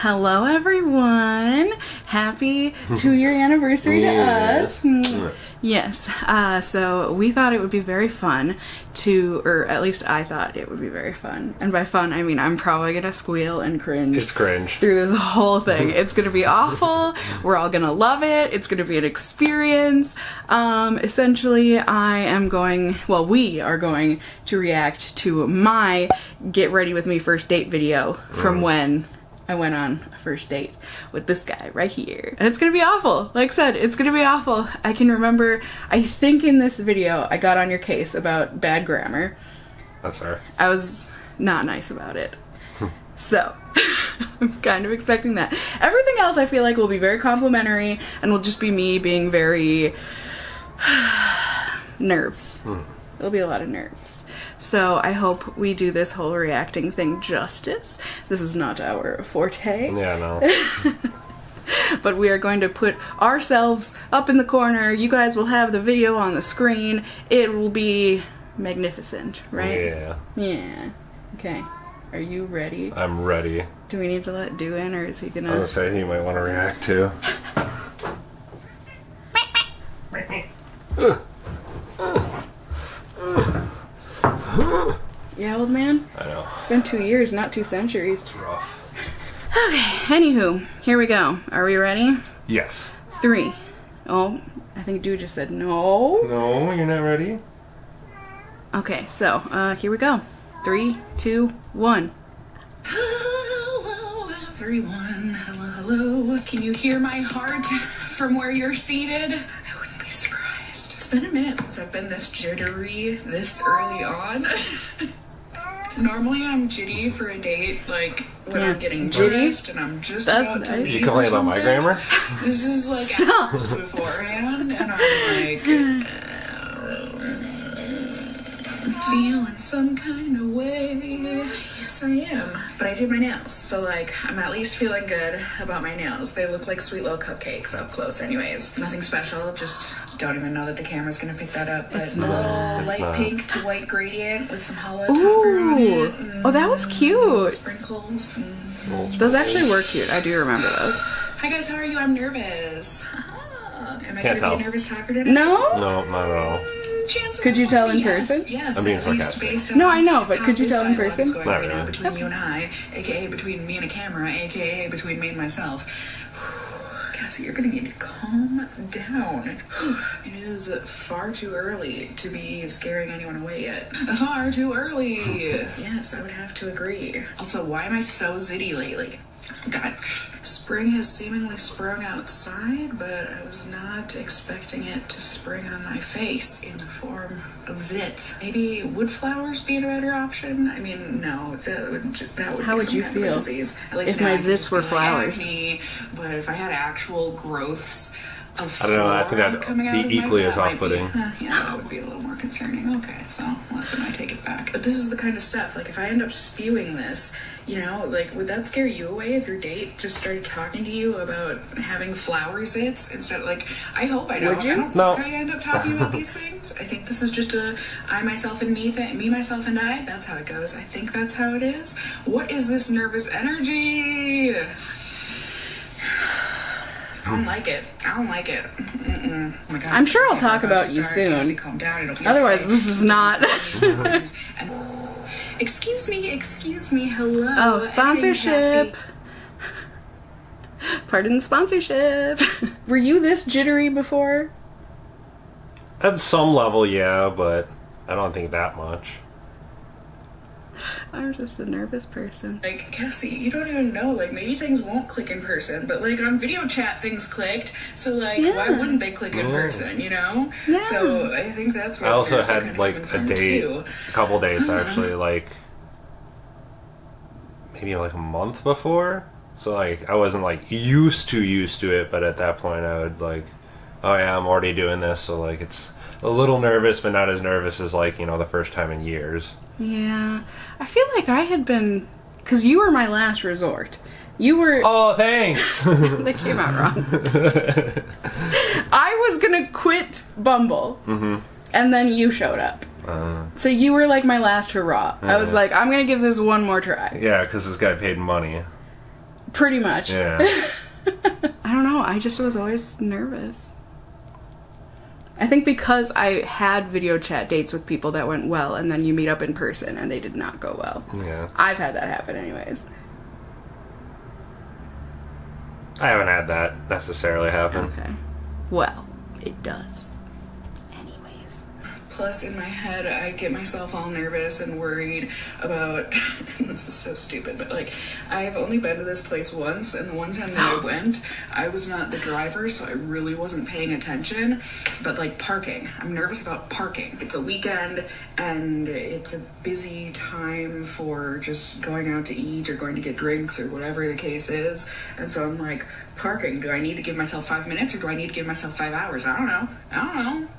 Hello everyone! Happy 2-year anniversary to us! Yes, so we thought it would be very fun to, or at least I thought it would be very fun. And by fun, I mean I'm probably gonna squeal and cringe. It's cringe. Through this whole thing. It's gonna be awful. We're all gonna love it. It's gonna be an experience. Essentially, we are going to react to my Get Ready With Me First Date video from when I went on a first date with this guy right here. And it's gonna be awful. Like I said, it's gonna be awful. I can remember, I think in this video, I got on your case about bad grammar. That's fair. I was not nice about it. So, I'm kind of expecting that. Everything else I feel like will be very complimentary and will just be me being very nerves. It'll be a lot of nerves. So I hope we do this whole reacting thing justice. This is not our forte. Yeah, no. But we are going to put ourselves up in the corner. You guys will have the video on the screen. It will be magnificent, right? Yeah. Yeah. Okay. Are you ready? I'm ready. Do we need to let Do in, or is he gonna... I was gonna say he might want to react too. Yeah, old man? I know. It's been 2 years, not 2 centuries. It's rough. Okay, anywho, here we go. Are we ready? Yes. 3. Oh, I think Dude just said no. No, you're not ready? Okay, so, here we go. 3, 2, 1. Hello, everyone. Hello, hello. Can you hear my heart from where you're seated? I wouldn't be surprised. It's been a minute since I've been this jittery this early on. Normally I'm jitty for a date, like when I'm getting dressed and I'm just about to leave. You complain about my grammar? This is like hours beforehand, and I'm like feeling some kind of way. Yes, I am. But I did my nails, so like I'm at least feeling good about my nails. They look like sweet little cupcakes up close anyways. Nothing special, just don't even know that the camera's gonna pick that up. But a little light pink to white gradient with some hollow topper on it. Oh, that was cute. Sprinkles. Those actually were cute. I do remember those. Hi guys, how are you? I'm nervous. Am I Can't gonna tell. be a nervous talker today? No? No, not at all. Chances Could you tell in yes, person? Yes, I'm being at least sarcastic. based on No, I know, but how could you this tell in dialogue is person? going Not right now really. between you and I, aka between me and a camera, aka between me and myself. Cassie, you're gonna need to calm down. It is far too early to be scaring anyone away yet. Far too early. Yes, I would have to agree. Also, why am I so zitty lately? God, spring has seemingly sprung outside, but I was not expecting it to spring on my face in the form of zits. Maybe would flowers be a better option? I mean, no, that would How be would some you kind of feel disease. At least if now my I can zits just were be like flowers? acne, but if I had actual growths of I don't know, I think flora that'd coming out be of my equally butt, as might be- off-putting. Yeah, that would be a little more concerning. Okay, so listen, I take it back. But this is the kind of stuff, like if I end up spewing this, you know, like would that scare you away if your date just started talking to you about having flower zits instead of like, I hope I don't. Would you? I don't No. think I end up talking about these things. I think this is just a I, myself, and me thing. Me, myself, and I. That's how it goes. I think that's how it is. What is this nervous energy? I don't like it. I don't like it. Oh my God. I'm sure I'll talk We're about to you start. soon. Cassie, calm down. It'll be Otherwise, okay. this is not... Excuse me, hello. Oh, Hey, sponsorship. Cassie. Pardon the sponsorship. Were you this jittery before? At some level, yeah, but I don't think that much. I'm just a nervous person. Like, Cassie, you don't even know, like, maybe things won't click in person, but, like, on video chat, things clicked, so, like, why wouldn't they click in person, you know? Yeah. So, I think that's what I also parents are had kind of like having a fun, date, too. a couple dates actually, like maybe like a month before. So like I wasn't like used to it, but at that point I would like, oh yeah, I'm already doing this, so like it's a little nervous, but not as nervous as like, you know, the first time in years. Yeah. I feel like I had been... Because you were my last resort. You were... Oh, thanks. That came out wrong. I was gonna quit Bumble. And then you showed up. So you were like my last hurrah. I was like, I'm gonna give this one more try. Yeah, because this guy paid money. Pretty much. Yeah. I don't know. I just was always nervous. I think because I had video chat dates with people that went well, and then you meet up in person and they did not go well. Yeah. I've had that happen anyways. I haven't had that necessarily happen. Okay. Well, it does. Anyways. Plus, in my head, I get myself all nervous and worried about. This is so stupid, but like, I've only been to this place once, and the one time that I went, I was not the driver, so I really wasn't paying attention. But like parking, I'm nervous about parking. It's a weekend, and it's a busy time for just going out to eat or going to get drinks or whatever the case is. And so I'm like, parking, do I need to give myself 5 minutes or do I need to give myself 5 hours? I don't know.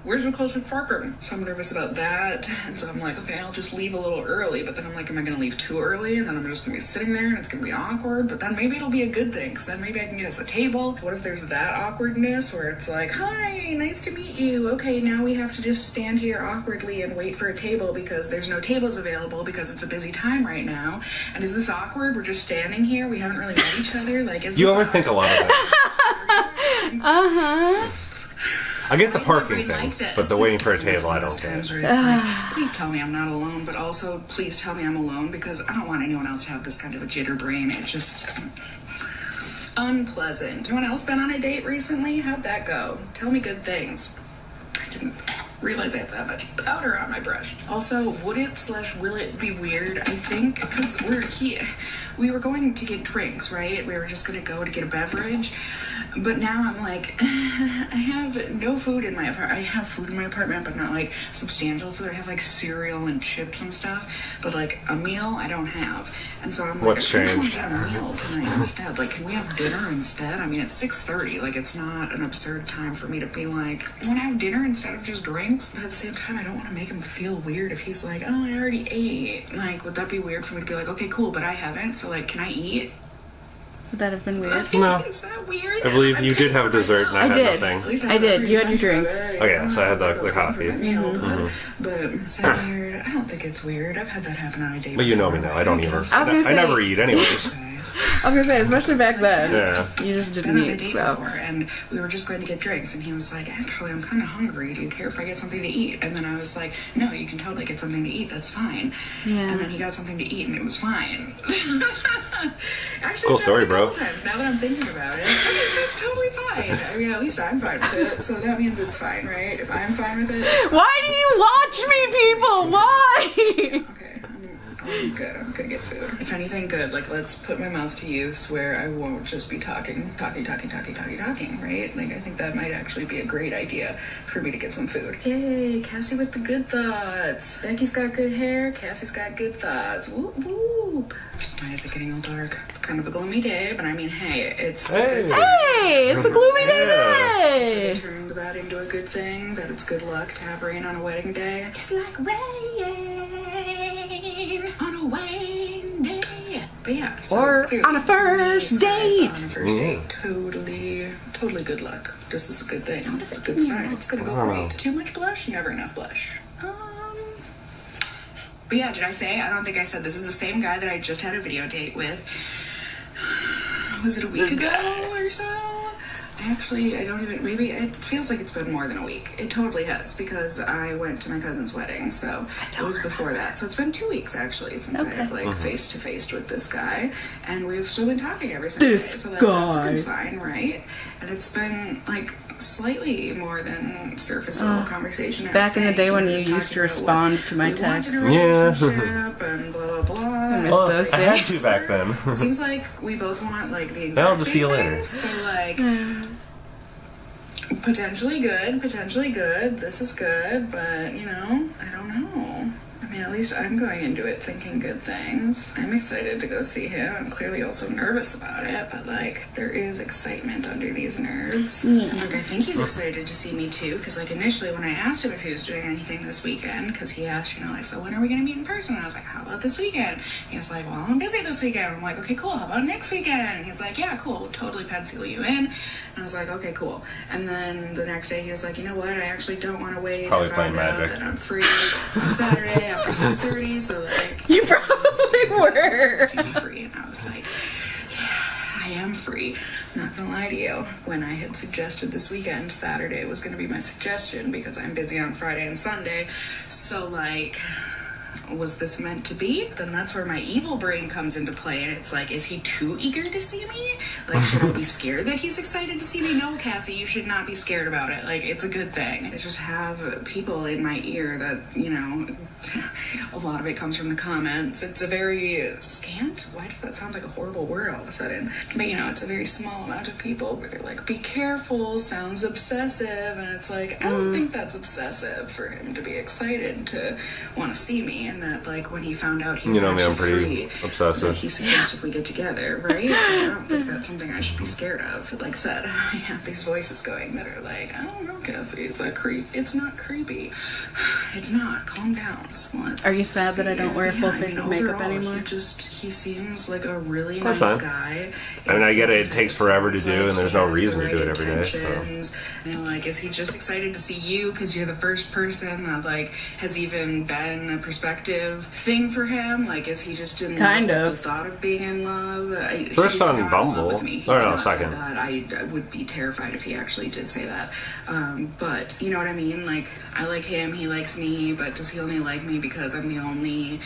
Where's the closest parking? So I'm nervous about that. And so I'm like, okay, I'll just leave a little early. But then I'm like, am I going to leave too early? And then I'm just going to be sitting there and it's going to be awkward. But then maybe it'll be a good thing because then maybe I can get us a table. What if there's that awkwardness where it's like, hi, nice to meet you. Okay, now we have to just stand here awkwardly and wait for a table because there's no tables available because it's a busy time right now. And is this awkward? We're just standing here. We haven't really met each other. Like, is You this overthink a lot of things. I get the parking thing, but the waiting for a table, I don't get. Like, please tell me I'm not alone, but also please tell me I'm alone because I don't want anyone else to have this kind of a jitter brain. It's just unpleasant. Anyone else been on a date recently? How'd that go? Tell me good things. I didn't realize I have that much powder on my brush. Also, would it/will it be weird? I think because we were going to get drinks, right? We were just gonna go to get a beverage. But now I'm like, I have no food in my apartment. I have food in my apartment, but not like substantial food. I have like cereal and chips and stuff, but like a meal I don't have. And so I'm like, What's I want changed? to get a meal tonight instead. Like, can we have dinner instead? I mean, it's 6:30. Like, it's not an absurd time for me to be like, I want to have dinner instead of just drinks. But at the same time, I don't want to make him feel weird if he's like, oh, I already ate. Like, would that be weird for me to be like, okay, cool, but I haven't. So like, can I eat? Would that have been weird? No. Is that weird? I believe you did have a dessert and I I had did. nothing. At least I did. You had your drink. Oh, yeah, so I had the coffee. But is that weird? I don't think it's weird. I've had that happen on a date. But you know me before. now, I don't eat. I was gonna say- I never eat anyways. I was gonna say, especially back then. Yeah. You just Been didn't on a eat, date so. before, and we were just going to get drinks, and he was like, actually, I'm kind of hungry. Do you care if I get something to eat? And then I was like, no, you can totally get something to eat. That's fine. Yeah. And then he got something to eat, and it was fine. Actually, Cool it's story, happened a bro. couple times, now that I'm thinking about it. Okay, so it's totally fine. I mean, at least I'm fine with it. So that means it's fine, right? If I'm fine with it. Why do you watch me, people? Why? Okay, I'm good. I'm gonna get food. If anything, good. Like, let's put my mouth to use where I won't just be talking, right? Like, I think that might actually be a great idea for me to get some food. Yay, Cassie with the good thoughts. Becky's got good hair. Cassie's got good thoughts. Whoop, whoop. Why is it getting all dark? It's kind of a gloomy day, but I mean, hey, it's a good sign. Hey, it's a gloomy day So they turned that into a good thing, that it's good luck to have rain on a wedding day. It's like rain on a wedding day. But yeah, so Or clearly, on a first date. On a first date. Totally good luck. This is a good thing. It's a good sign. It's gonna go great. Too much blush? Never enough blush. But yeah, did I say? I don't think I said this is the same guy that I just had a video date with. Was it a week ago or so? Actually, I don't even, maybe, it feels like it's been more than a week. It totally has, because I went to my cousin's wedding, so it was before that. So it's been 2 weeks, actually, since I've, like, face-to-face with this guy, and we've still been talking ever since. This so that's guy. a good sign, right? And it's been, like, slightly more than surface level conversation. Back in the day when you Just used to talking about what respond to my we wanted texts. in a relationship and blah, blah, blah. I miss Well, those I had days. to back then. Seems like we both want like the exact I'll just see you same later. things. So like potentially good. This is good, but you know, I don't know. I mean, at least I'm going into it thinking good things. I'm excited to go see him. I'm clearly also nervous about it, but like there is excitement under these nerves. And like I think he's excited to see me too, because like initially when I asked him if he was doing anything this weekend, because he asked, you know, like, so when are we gonna meet in person? And I was like, how about this weekend? He was like, well, I'm busy this weekend. I'm like, okay, cool. How about next weekend? He's like, yeah, cool. We'll totally pencil you in. And I was like, okay, cool. And then the next day he was like, you know what? I actually don't want to wait. Probably I playing found out Magic. that I'm free on Saturday after 6:30. So like, You probably were. to be free. And I was like, yeah, I I am free. I'm not gonna lie to you. When I had suggested this weekend, Saturday was gonna be my suggestion because I'm busy on Friday and Sunday. So like, was this meant to be? Then that's where my evil brain comes into play, and it's like, is he too eager to see me? Like, should I be scared that he's excited to see me? No, Cassie, you should not be scared about it. Like, it's a good thing. I just have people in my ear that, you know, a lot of it comes from the comments. It's a very scant, why does that sound like a horrible word all of a sudden? But you know, it's a very small amount of people where they're like, be careful, sounds obsessive, and it's like, I don't think that's obsessive for him to be excited to want to see me, and that like when he found out he was I'm pretty free, obsessive. he suggested we get together, right? I don't think that's something I should be scared of. Like I said, I have these voices going that are like, I don't know, Cassie, is that creep? It's not creepy. It's not. Calm down. Are you sad that I don't wear a full face of makeup overall, anymore? He seems like a really That's nice fine. guy. I mean, I get it takes forever to do, and there's no He has reason the to do it right every day. So. intentions. You know, like, is he just excited to see you because you're the first person that like has even been a perspective thing for him? Like, is he just in Kind love of. with the thought of being in love? First He's on not in Bumble. love with me. He's Or no, not said second. that. I would be terrified if he actually did say that. But you know what I mean? Like, I like him, he likes me, but does he only like me because I'm the only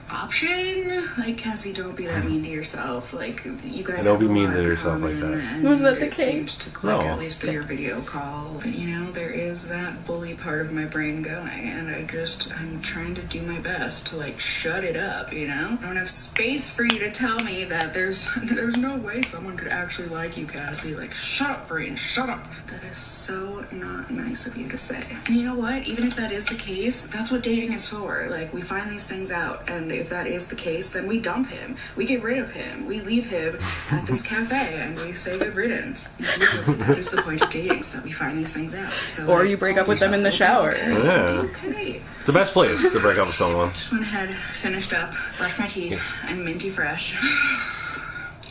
option? Like, Cassie, don't be that mean to yourself. Like, you guys Don't have be a mean lot to in yourself like common, that. and Was that the it case? seemed to click, No. at least through your video call. But you know, there is that bully part of my brain going, and I'm trying to do my best to like shut it up, you know? I don't have space for you to tell me that there's no way someone could actually like you, Cassie. Like, shut up, brain, shut up. That is so not nice of you to say. And you know what? Even if that is the case, that's what dating is for. Like, we find these things out, and if that is the case, then we dump him. We get rid of him. We leave him at this cafe, and we say good riddance. That is the point of dating, so that we find these things out. So, Or like, you break calm up with them in the yourself. shower. Okay, Yeah. okay. It's the best place to break up with someone. Just went ahead, finished up, brushed my teeth. I'm minty fresh.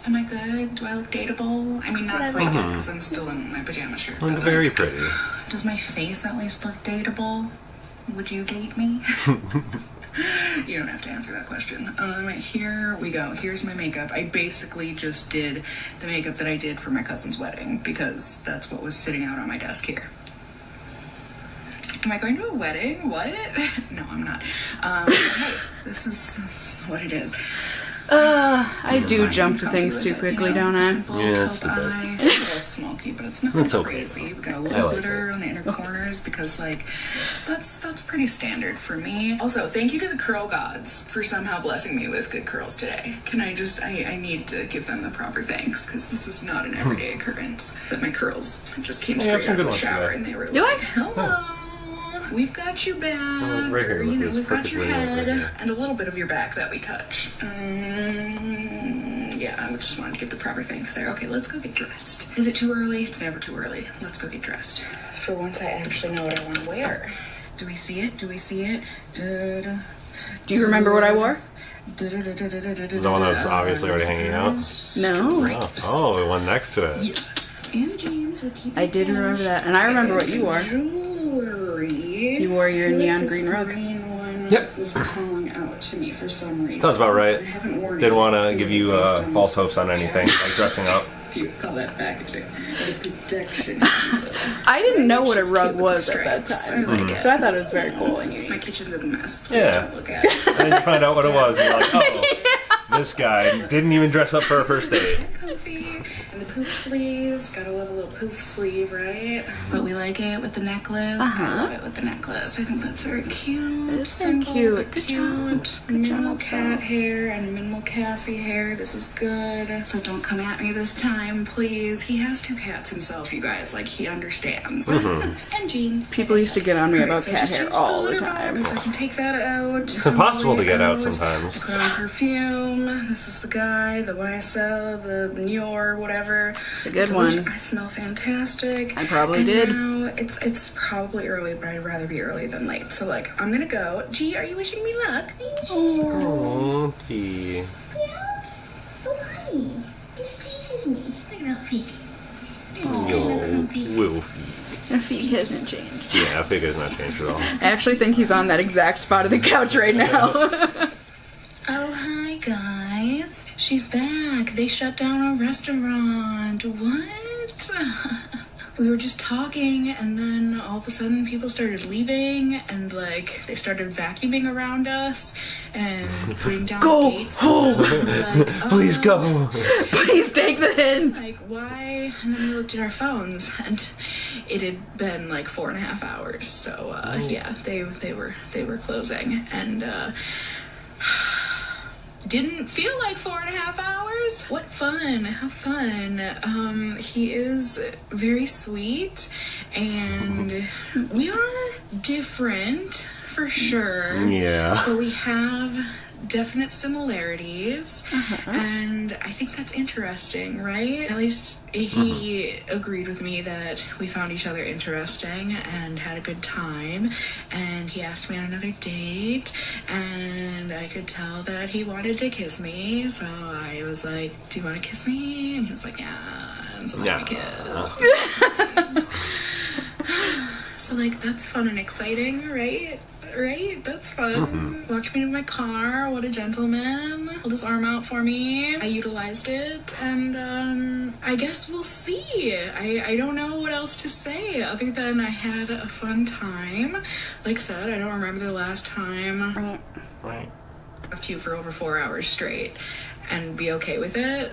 Am I good? Do I look dateable? I mean, not quite yet, because I'm still in my pajama shirt. And but, very like, pretty. does my face at least look dateable? Would you date me? You don't have to answer that question. Here we go. Here's my makeup. I basically just did the makeup that I did for my cousin's wedding because that's what was sitting out on my desk here. Am I going to a wedding? What? No, I'm not. Hey, this is what it is. I do jump to things too quickly, don't I? Yeah, it's a bit. It's a little smoky, but it's nothing It's okay. crazy. We got a I little like glitter on the inner corners because, like, that's pretty standard for me. Also, thank you to the curl gods for somehow blessing me with good curls today. Can I just, I need to give them the proper thanks because this is not an everyday occurrence that my curls just came Yeah, straight some out good of the ones shower today. and they were Do like, I? hello. We've got your back, right here, or, you know, it's we've got your perfectly head, right here. and a little bit of your back that we touch. Yeah, I just wanted to give the proper thanks there. Okay, let's go get dressed. Is it too early? It's never too early. Let's go get dressed. For once, I actually know what I want to wear. Do we see it? Do we see it? Da-da. Do you remember what I wore? The one that's obviously already hanging out? No. Oh, the one next to it. Yeah. And jeans. We'll keep I it did remember cash. that, and I remember what you wore. Jewelry. You wore your I feel like neon this green rug. green one Yep. was calling out to me for some reason. Sounds about right. I haven't worn Didn't it want to give you based on- false hopes on anything, like dressing up. If you call that packaging. The protection. I didn't know what a She's rug cute with was the at that stripes. time, I like it. so I thought it was very cool and My unique. kitchen's a mess. Please Yeah. don't look at it. And then you find out what it was, and you're like, oh, this guy didn't even dress up for a first date. Comfy. And the poof sleeves. Gotta love a little poof sleeve, right? But we like it with the necklace. I love it with the necklace. I think that's very cute. It is very Simple, cute. but Good job. cute. Good Minimal job, cat Sal. hair and minimal Cassie hair. This is good. So don't come at me this time, please. He has two cats himself, you guys. Like, he understands. And jeans. People used to get on me Alright, about so I cat just hair changed all the litter time. box, So I can take that out. It's impossible to get out sometimes. I put on perfume. This is the guy, the YSL, the Nior, whatever. It's a good Delicious. one. I smell fantastic. I probably And did. Now it's probably early, but I'd rather be early than late. So like, I'm gonna go. Gee, are you wishing me luck? Are you wishing me luck? Oh, gee. Yeah. Oh, honey, this pleases me. Look at that feet. Yo, Wolfie. My feet hasn't changed. Yeah, figure's not changed at all. I actually think he's on that exact spot of the couch right now. Oh, hi guys. she's back. They shut down a restaurant. What? We were just talking, and then all of a sudden people started leaving, and like they started vacuuming around us and putting down gates. Home. Like, Please go. Please take the hint. Like, why? And then we looked at our phones, and it had been like 4.5 hours. So yeah, they were closing, and didn't feel like 4.5 hours. What fun. How fun. He is very sweet, and we are different for sure. Yeah. But we have definite similarities, and I think that's interesting, right? At least he agreed with me that we found each other interesting and had a good time, and he asked me on another date, and I could tell that he wanted to kiss me, so I was like, do you want to kiss me? And he was like, yeah. And so then we kissed. So like, that's fun and exciting, right? Right? That's fun. Walked me to my car. What a gentleman. Held his arm out for me. I utilized it, and I guess we'll see. I don't know what else to say other than I had a fun time. Like I said, I don't remember the last time Right. I talked to you for over 4 hours straight and be okay with it.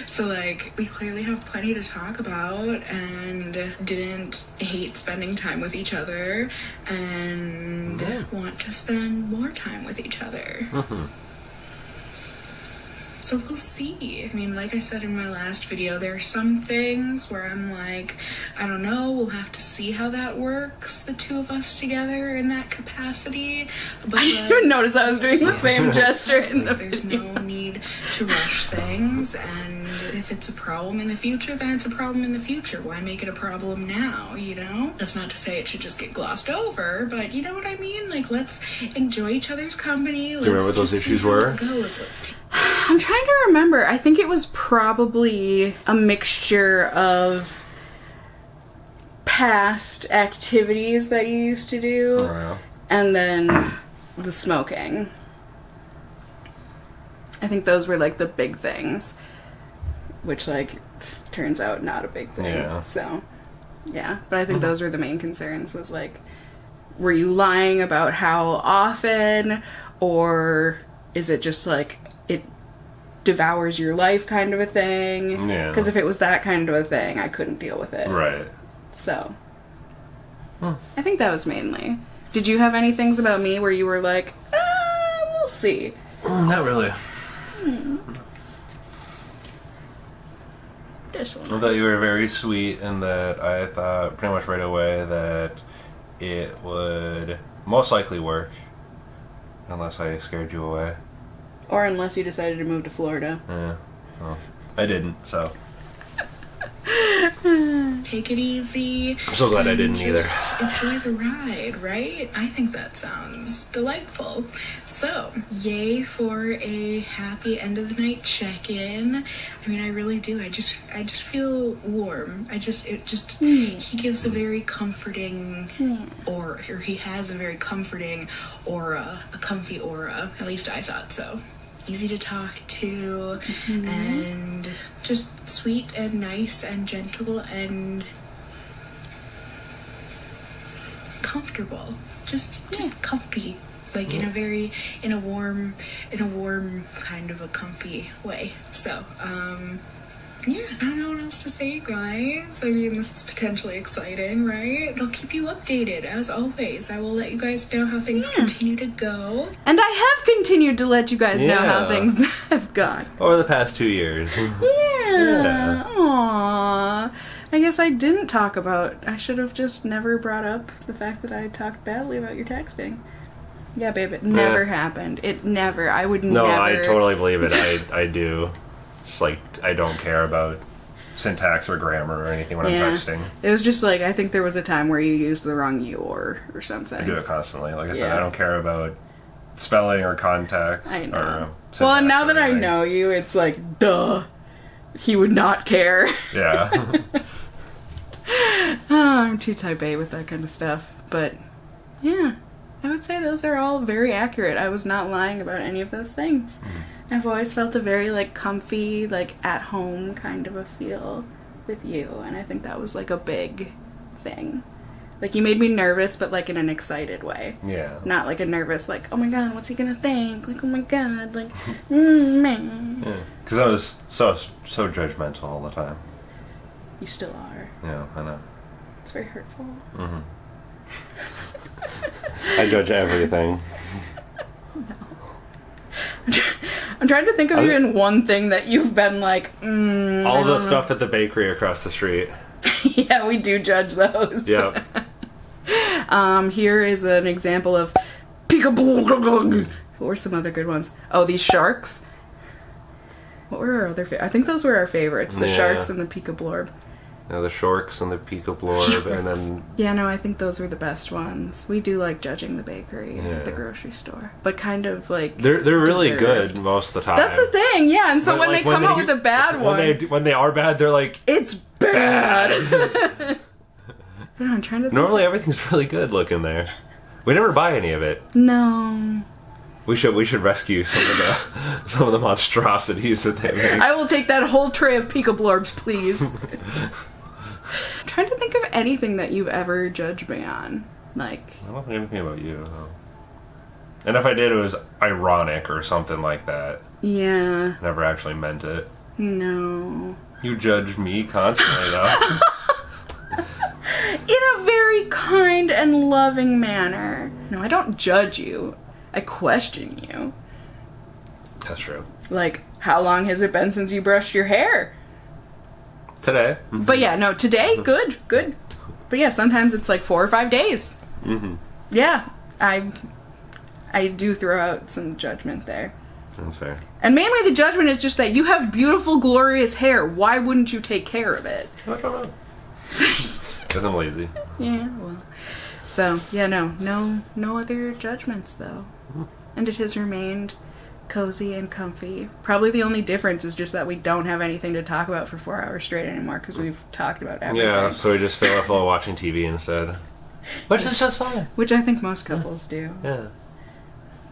So, like, we clearly have plenty to talk about and didn't hate spending time with each other and want to spend more time with each other. So we'll see. I mean, like I said in my last video, there are some things where I'm like, I don't know, we'll have to see how that works, the two of us together in that capacity. But I didn't even notice I was doing the same gesture in the there's video. no need to rush things, and if it's a problem in the future, then it's a problem in the future. Why make it a problem now, you know? That's not to say it should just get glossed over, but you know what I mean? Like, let's enjoy each other's company. Do you remember what those issues were? I'm trying to remember. I think it was probably a mixture of past activities that you used to do and then the smoking. I think those were like the big things, which like turns out not a big thing. Yeah. So, yeah. But I think those were the main concerns, was like, were you lying about how often, or is it just like it devours your life kind of a thing? Yeah. Because if it was that kind of a thing, I couldn't deal with it. Right. So, I think that was mainly. Did you have any things about me where you were like, we'll see? Not really. This one. I thought you were very sweet, and that I thought pretty much right away that it would most likely work, unless I scared you away. Or unless you decided to move to Florida. Yeah. Well, I didn't, so. Take it easy. I'm so glad I and didn't either. just enjoy the ride, right? I think that sounds delightful. So, yay for a happy end of the night check-in. I mean, I really do. I just feel warm. He gives a very comforting aura, or he has a very comforting aura, a comfy aura. At least I thought so. Easy to talk to, and just sweet and nice and gentle and comfortable. Just comfy, like in a warm kind of a comfy way. So, yeah, I don't know what else to say, guys. I mean, this is potentially exciting, right? I'll keep you updated, as always. I will let you guys know how things continue to go. And I have continued to let you guys know how things have gone. Over the past 2 years. Yeah. Aww. I guess I didn't talk about... I should have just never brought up the fact that I talked badly about your texting. Yeah, babe, it never happened. It never. I would never... No, I totally believe it. I do. It's like, I don't care about syntax or grammar or anything when I'm texting. It was just like, I think there was a time where you used the wrong you or something. I do it constantly. Like I said, I don't care about spelling or context. I know. Or well, and now syntax that or I anything. know you, it's like, duh. He would not care. Yeah. I'm too type A with that kind of stuff. But, yeah. I would say those are all very accurate. I was not lying about any of those things. I've always felt a very, like, comfy, like, at-home kind of a feel with you, and I think that was, like, a big thing. Like, you made me nervous, but, like, in an excited way. Yeah. Not, like, a nervous, like, oh my god, what's he gonna think? Like, oh my god, like, man. Yeah. Because I was so judgmental all the time. You still are. Yeah, I know. It's very hurtful. Mm-hmm. I judge everything. I'm trying to think of even one thing that you've been like, all the stuff at the bakery across the street. Yeah, we do judge those. Yep. Here is an example of peekaboo. What were some other good ones? Oh, these sharks. What were our other I think those were our favorites. The sharks and the peekablorb. Yeah, the shorks and the peekablorb, and then... Yeah, no, I think those were the best ones. We do like judging the bakery at the grocery store. But kind of like... They're really good most of the time. That's the thing, yeah. And so But, when like, they come out with a bad one... When they are bad, they're like... It's bad! I'm trying to think. Normally everything's really good looking there. We never buy any of it. No. We should rescue some of the monstrosities that they make. I will take that whole tray of peekablorbs, please. I'm trying to think of anything that you've ever judged me on. Like, I don't think anything about you. No. And if I did, it was ironic or something like that. Yeah. Never actually meant it. No. You judge me constantly, though. In a very kind and loving manner. No, I don't judge you. I question you. That's true. Like, how long has it been since you brushed your hair? Today. But yeah, no, today, good. But yeah, sometimes it's like 4 or 5 days. Mm-hmm. Yeah, I do throw out some judgment there. That's fair. And mainly the judgment is just that you have beautiful, glorious hair. Why wouldn't you take care of it? I don't know. Because I'm lazy. Yeah, well. So, yeah, no other judgments, though. And it has remained cozy and comfy. Probably the only difference is just that we don't have anything to talk about for 4 hours straight anymore because we've talked about everything. Yeah, so we just fill it full of watching TV instead. Which is just fine. Which I think most couples do. Yeah.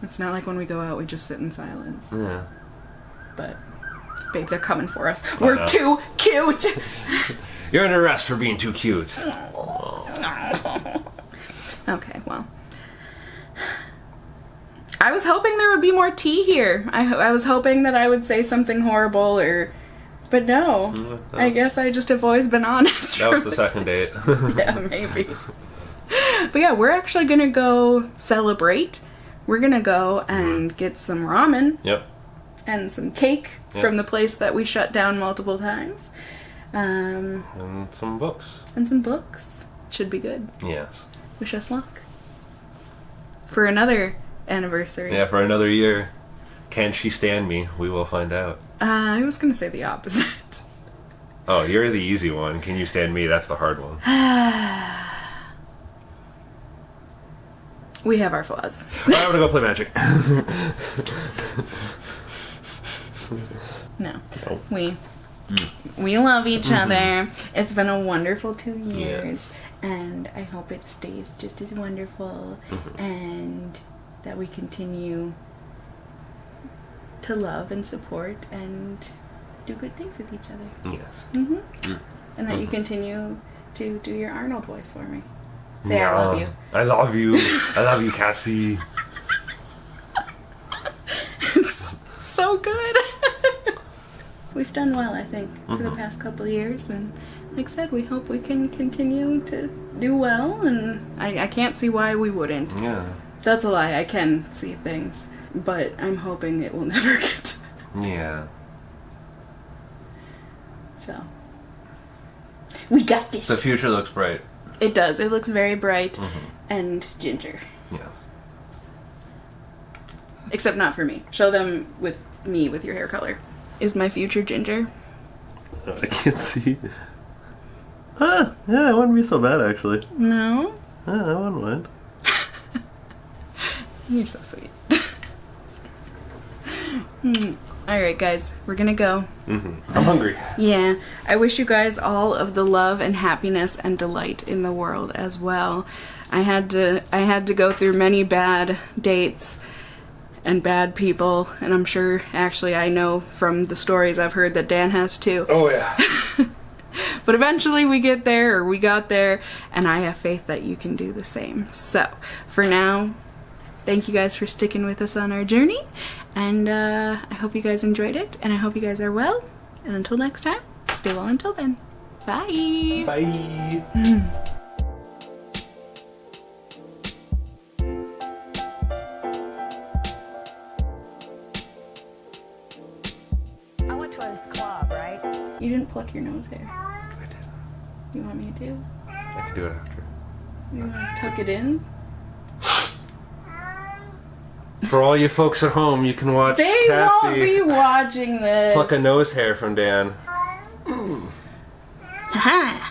It's not like when we go out, we just sit in silence. Yeah. But, babe, they're coming for us. We're too cute! You're under arrest for being too cute. Okay, well. I was hoping there would be more tea here. I was hoping that I would say something horrible But no. No. I guess I just have always been honest. That was the second date. Yeah, maybe. But yeah, we're actually gonna go celebrate. We're gonna go and get some ramen. Yep. And some cake from the place that we shut down multiple times. And some books. And some books. Should be good. Yes. Wish us luck. For another anniversary. Yeah, for another year. Can she stand me? We will find out. I was gonna say the opposite. Oh, you're the easy one. Can you stand me? That's the hard one. We have our flaws. Well, I'm gonna go play Magic. No. We love each other. It's been a wonderful 2 years. Yes. And I hope it stays just as wonderful. And that we continue to love and support and do good things with each other. Yes. And that you continue to do your Arnold voice for me. Say I love you. I love you. I love you, Cassie. It's so good. We've done well, I think, for the past couple of years, and like I said, we hope we can continue to do well, and I can't see why we wouldn't. Yeah. That's a lie, I can see things, but I'm hoping it will never get. Yeah. So. We got this! The future looks bright. It does, it looks very bright and ginger. Yes. Except not for me. Show them with me with your hair color. Is my future ginger? I can't see. Yeah, it wouldn't be so bad, actually. No? I wouldn't mind. You're so sweet. Alright, guys, we're gonna go. I'm hungry. Yeah, I wish you guys all of the love and happiness and delight in the world as well. I had to go through many bad dates and bad people, and I'm sure, actually, I know from the stories I've heard that Dan has too. Oh yeah. But eventually we get there, or we got there, and I have faith that you can do the same. So, for now, thank you guys for sticking with us on our journey, and I hope you guys enjoyed it, and I hope you guys are well, and until next time, stay well until then. Bye! Bye. I went to this club, right? You didn't pluck your nose hair. I did. You want me to? I can do it after. You want to tuck it in? For all you folks at home, you can watch They Cassie won't be watching this. pluck a nose hair from Dan. Ha!